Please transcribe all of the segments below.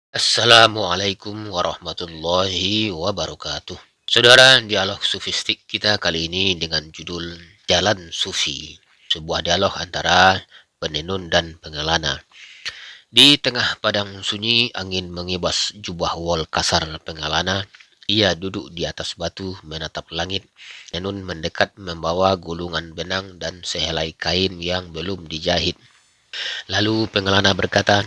Assalamualaikum warahmatullahi wabarakatuh. Saudara, dialog sufistik kita kali ini dengan judul Jalan Sufi, sebuah dialog antara penenun dan pengelana. Di tengah padang sunyi, angin mengibas jubah wol kasar pengelana. Ia duduk di atas batu menatap langit. Penenun mendekat membawa gulungan benang dan sehelai kain yang belum dijahit. Lalu pengelana berkata,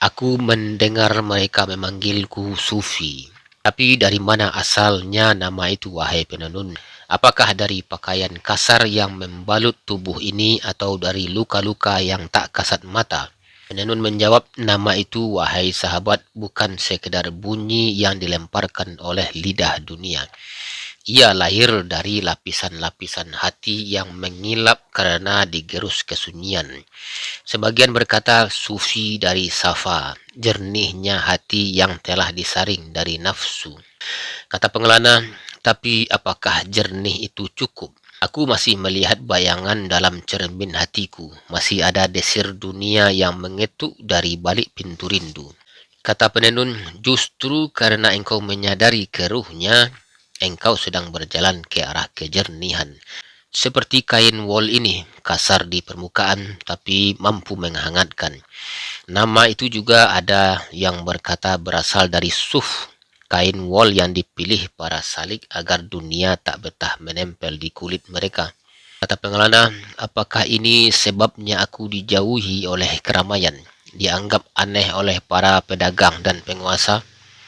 "Aku mendengar mereka memanggilku Sufi. Tapi dari mana asalnya nama itu, wahai penenun? Apakah dari pakaian kasar yang membalut tubuh ini atau dari luka-luka yang tak kasat mata?" Penenun menjawab, "Nama itu, wahai sahabat, bukan sekedar bunyi yang dilemparkan oleh lidah dunia. Ia lahir dari lapisan-lapisan hati yang mengilap karena digerus kesunyian. Sebagian berkata sufi dari safa, jernihnya hati yang telah disaring dari nafsu." Kata pengelana, "Tapi apakah jernih itu cukup? Aku masih melihat bayangan dalam cermin hatiku. Masih ada desir dunia yang mengetuk dari balik pintu rindu." Kata penenun, "Justru karena engkau menyadari keruhnya, engkau sedang berjalan ke arah kejernihan. Seperti kain wol ini, kasar di permukaan tapi mampu menghangatkan." Nama itu juga ada yang berkata berasal dari suf, kain wol yang dipilih para salik agar dunia tak betah menempel di kulit mereka. Kata pengelana, "Apakah ini sebabnya aku dijauhi oleh keramaian, dianggap aneh oleh para pedagang dan penguasa?"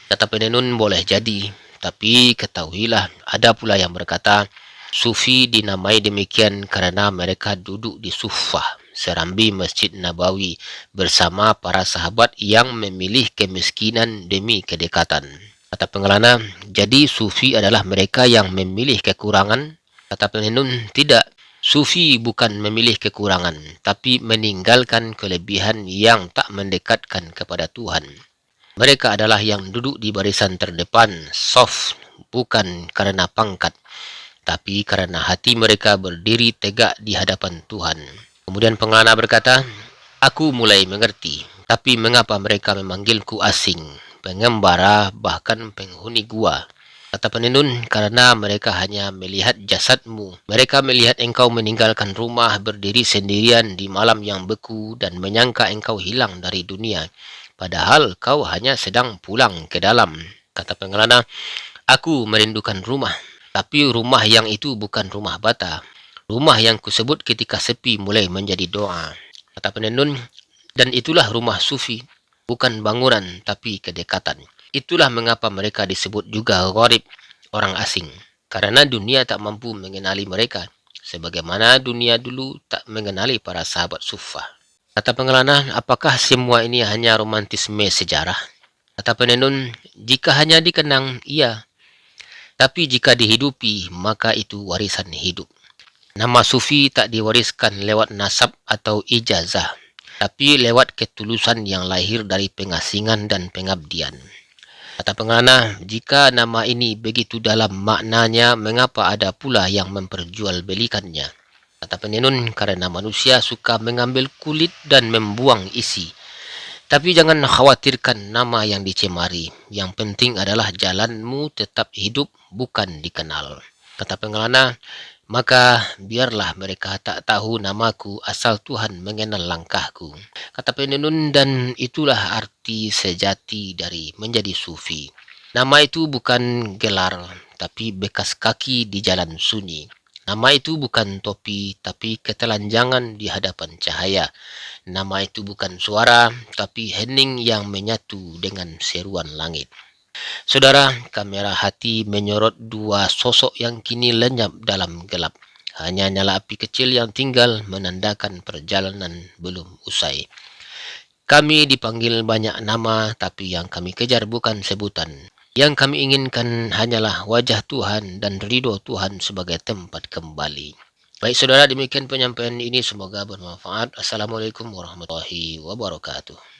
Kata penenun, "Boleh jadi, tapi ketahuilah, ada pula yang berkata Sufi dinamai demikian karena mereka duduk di Suffah, serambi Masjid Nabawi, bersama para sahabat yang memilih kemiskinan demi kedekatan." Kata pengelana, "Jadi Sufi adalah mereka yang memilih kekurangan?" Kata penenun, "Tidak. Sufi bukan memilih kekurangan, tapi meninggalkan kelebihan yang tak mendekatkan kepada Tuhan. Mereka adalah yang duduk di barisan terdepan, soft, bukan karena pangkat, tapi karena hati mereka berdiri tegak di hadapan Tuhan." Kemudian pengelana berkata, "Aku mulai mengerti, tapi mengapa mereka memanggilku asing, pengembara, bahkan penghuni gua?" Kata penenun, "Karena mereka hanya melihat jasadmu. Mereka melihat engkau meninggalkan rumah, berdiri sendirian di malam yang beku dan menyangka engkau hilang dari dunia. Padahal kau hanya sedang pulang ke dalam." Kata pengelana, "Aku merindukan rumah, tapi rumah yang itu bukan rumah bata. Rumah yang kusebut ketika sepi mulai menjadi doa." Kata penenun, "Dan itulah rumah sufi, bukan bangunan tapi kedekatan. Itulah mengapa mereka disebut juga gharib, orang asing. Karena dunia tak mampu mengenali mereka, sebagaimana dunia dulu tak mengenali para sahabat suffah." Kata pengelana, "Apakah semua ini hanya romantisme sejarah?" Kata penenun, "Jika hanya dikenang, iya. Tapi jika dihidupi, maka itu warisan hidup. Nama sufi tak diwariskan lewat nasab atau ijazah, tapi lewat ketulusan yang lahir dari pengasingan dan pengabdian." Kata pengelana, "Jika nama ini begitu dalam maknanya, mengapa ada pula yang memperjualbelikannya?" Kata penenun, "Karena manusia suka mengambil kulit dan membuang isi. Tapi jangan khawatirkan nama yang dicemari. Yang penting adalah jalanmu tetap hidup, bukan dikenal." Kata pengelana, "Maka biarlah mereka tak tahu namaku, asal Tuhan mengenal langkahku." Kata penenun, "Dan itulah arti sejati dari menjadi sufi. Nama itu bukan gelar, tapi bekas kaki di jalan sunyi. Nama itu bukan topi, tapi ketelanjangan di hadapan cahaya. Nama itu bukan suara, tapi hening yang menyatu dengan seruan langit." Saudara, kamera hati menyorot dua sosok yang kini lenyap dalam gelap. Hanya nyala api kecil yang tinggal menandakan perjalanan belum usai. Kami dipanggil banyak nama, tapi yang kami kejar bukan sebutan. Yang kami inginkan hanyalah wajah Tuhan dan ridho Tuhan sebagai tempat kembali. Baik saudara, demikian penyampaian ini, semoga bermanfaat. Assalamualaikum warahmatullahi wabarakatuh.